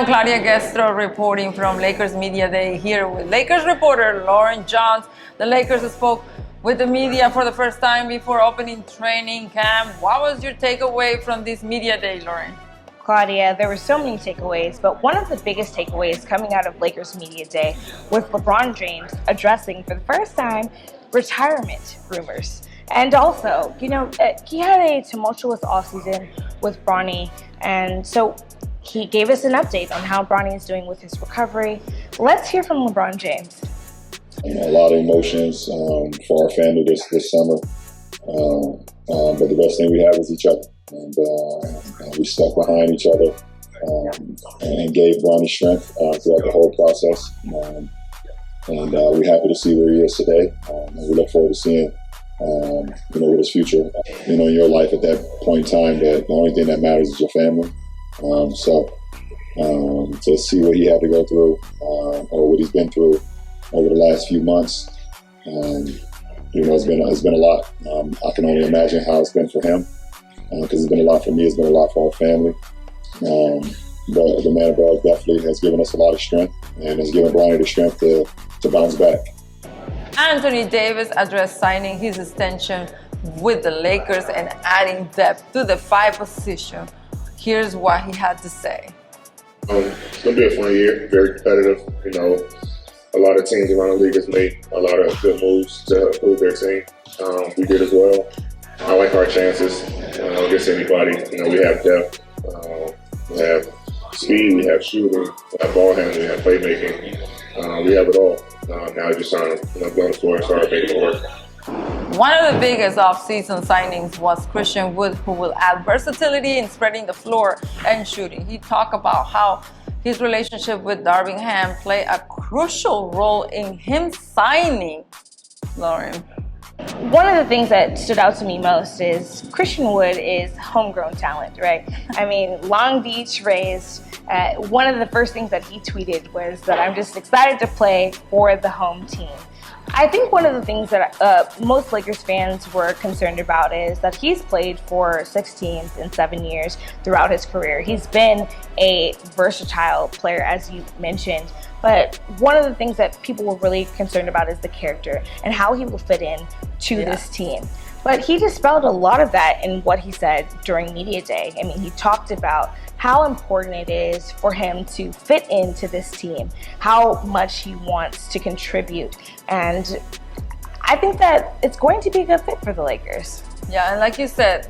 Claudia Gestro reporting from Lakers Media Day here with Lakers reporter Lauren Johns. The Lakers spoke with the media for the first time before opening training camp. What was your takeaway from this Media Day, Lauren? Claudia, there were so many takeaways, but one of the biggest takeaways coming out of Lakers Media Day was LeBron James addressing for the first time retirement rumors. And also, he had a tumultuous offseason with Bronny, and so he gave us an update on how Bronny is doing with his recovery. Let's hear from LeBron James. A lot of emotions for our family this summer, but the best thing we have is each other. And we stuck behind each other and gave Bronny strength throughout the whole process. And we're happy to see where he is today. And we look forward to seeing, what his future, in your life at that point in time, that the only thing that matters is your family. So to see what he had to go through or what he's been through over the last few months, it's been a lot. I can only imagine how it's been for him. Because it's been a lot for me, it's been a lot for our family. But the man above definitely has given us a lot of strength and has given Bronny the strength to bounce back. Anthony Davis addressed signing his extension with the Lakers and adding depth to the 5 position. Here's what he had to say. It's going to be a fun year, very competitive. A lot of teams around the league has made a lot of good moves to improve their team. We did as well. I like our chances against anybody. We have depth, we have speed, we have shooting, we have ball handling, we have playmaking. We have it all. Now just trying to go on the floor and start making it work. One of the biggest off-season signings was Christian Wood, who will add versatility in spreading the floor and shooting. He talked about how his relationship with Darvin Ham played a crucial role in him signing. Lauren. One of the things that stood out to me most is Christian Wood is homegrown talent, right? I mean, Long Beach raised. One of the first things that he tweeted was that I'm just excited to play for the home team. I think one of the things that most Lakers fans were concerned about is that he's played for 6 teams in 7 years throughout his career. He's been a versatile player, as you mentioned. But one of the things that people were really concerned about is the character and how he will fit in to this team. But he dispelled a lot of that in what he said during Media Day. I mean, he talked about how important it is for him to fit into this team, how much he wants to contribute. And I think that it's going to be a good fit for the Lakers. Yeah, and like you said,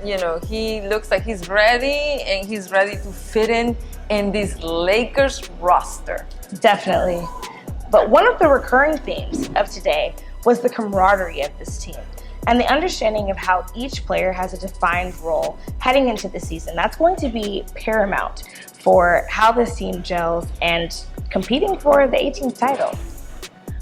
he looks like he's ready, and he's ready to fit in this Lakers roster. Definitely. But one of the recurring themes of today was the camaraderie of this team and the understanding of how each player has a defined role heading into the season. That's going to be paramount for how this team gels and competing for the 18th title.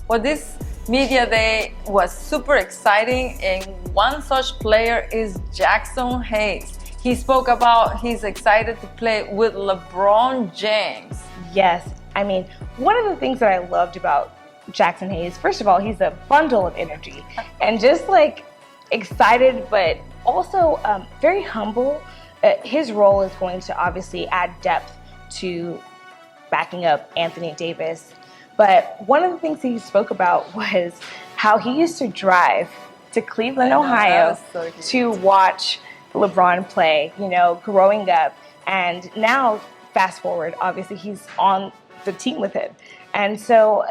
Well, this Media Day was super exciting, and one such player is Jackson Hayes. He spoke about he's excited to play with LeBron James. Yes, I mean, one of the things that I loved about Jackson Hayes, first of all, he's a bundle of energy and just excited, but also very humble. His role is going to obviously add depth to backing up Anthony Davis. But one of the things he spoke about was how he used to drive to Cleveland, Ohio to watch LeBron play, growing up. And now, fast forward, obviously he's on the team with him. And so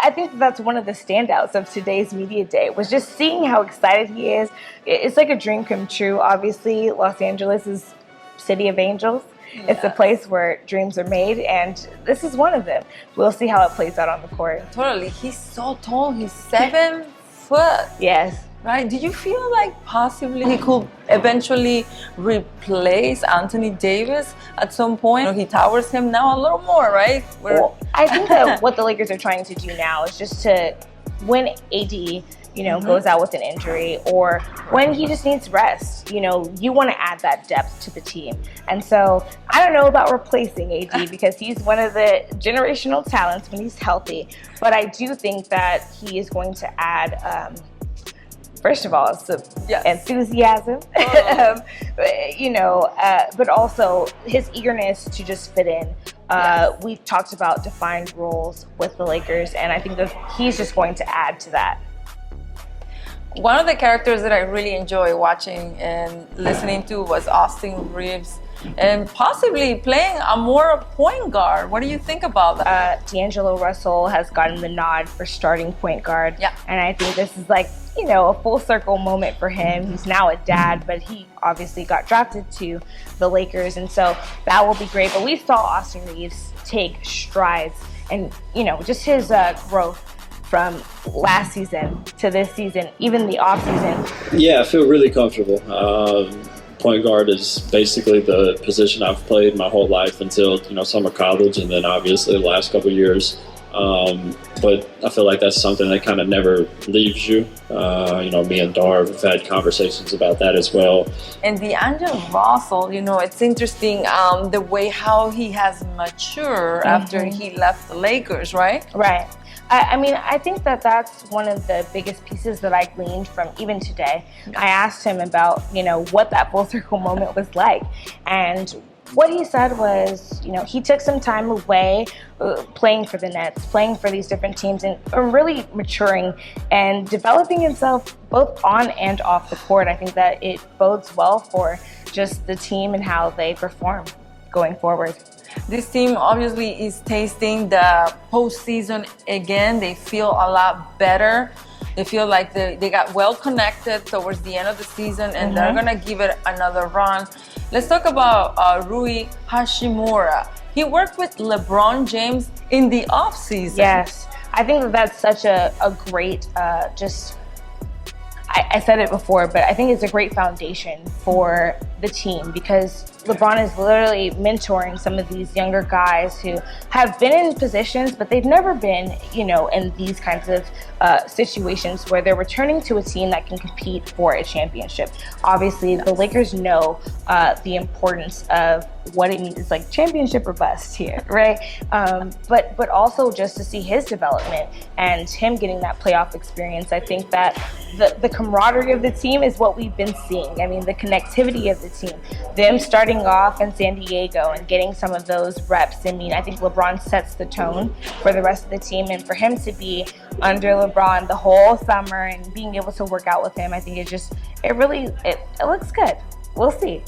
I think that's one of the standouts of today's Media Day, was just seeing how excited he is. It's like a dream come true. Obviously, Los Angeles is City of Angels. Yes. It's a place where dreams are made, and this is one of them. We'll see how it plays out on the court. Totally. He's so tall. He's 7 foot. Yes. Right? Did you feel like possibly he could eventually replace Anthony Davis at some point? He towers him now a little more, right? Well, I think that what the Lakers are trying to do now is just to, when AD, goes out with an injury, or when he just needs rest, you want to add that depth to the team. And so I don't know about replacing AD because he's one of the generational talents when he's healthy. But I do think that he is going to add first of all, some enthusiasm, but also his eagerness to just fit in We talked about defined roles with the Lakers, and I think that he's just going to add to that. One of the characters that I really enjoy watching and listening to was Austin Reeves, and possibly playing a more point guard. What do you think about that? D'Angelo Russell has gotten the nod for starting point guard. Yeah. And I think this is like, you know, a full circle moment for him. He's now a dad, but he obviously got drafted to the Lakers, and so that will be great. But we saw Austin Reeves take strides, and, you know, just his growth from last season to this season, even the off season. Yeah, I feel really comfortable. Point guard is basically the position I've played my whole life until, you know, summer college, and then obviously the last couple of years. But I feel like that's something that kind of never leaves you. You know, me and Darv have had conversations about that as well. And D'Angelo Russell, you know, it's interesting the way how he has matured after he left the Lakers, right? Right. I mean, I think that that's one of the biggest pieces that I gleaned from even today. I asked him about, you know, what that full circle moment was like. And what he said was, you know, he took some time away playing for the Nets, playing for these different teams, and really maturing and developing himself both on and off the court. I think that it bodes well for just the team and how they perform going forward. This team obviously is tasting the postseason again. They feel a lot better. They feel like they got well connected towards the end of the season, and they're going to give it another run. Let's talk about Rui Hachimura. He worked with LeBron James in the offseason. Yes. I think that that's such a great, I said it before, but I think it's a great foundation for the team, because LeBron is literally mentoring some of these younger guys who have been in positions, but they've never been, you know, in these kinds of situations where they're returning to a team that can compete for a championship. Obviously, the Lakers know the importance of what it means. It's like championship or bust here, right? But also just to see his development and him getting that playoff experience. I think that the camaraderie of the team is what we've been seeing. I mean, the connectivity of the team, them starting off in San Diego and getting some of those reps. I mean, I think LeBron sets the tone for the rest of the team, and for him to be under LeBron the whole summer and being able to work out with him, I think it looks good. We'll see.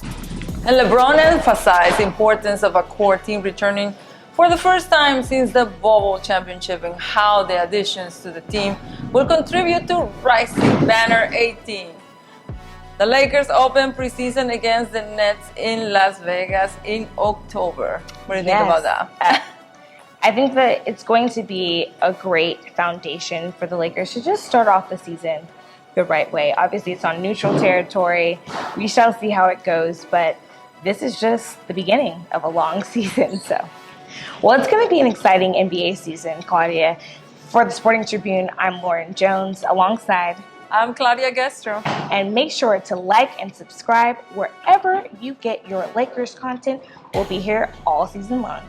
And LeBron emphasized the importance of a core team returning for the first time since the Bubble Championship, and how the additions to the team will contribute to rising Banner 18. The Lakers open preseason against the Nets in Las Vegas in October. What do you think about that? I think that it's going to be a great foundation for the Lakers to just start off the season the right way. Obviously, it's on neutral territory. We shall see how it goes, but this is just the beginning of a long season. So, well, it's going to be an exciting NBA season, Claudia. For the Sporting Tribune, I'm Lauren Jones, alongside I'm Claudia Gestro. And make sure to like and subscribe wherever you get your Lakers content. We'll be here all season long.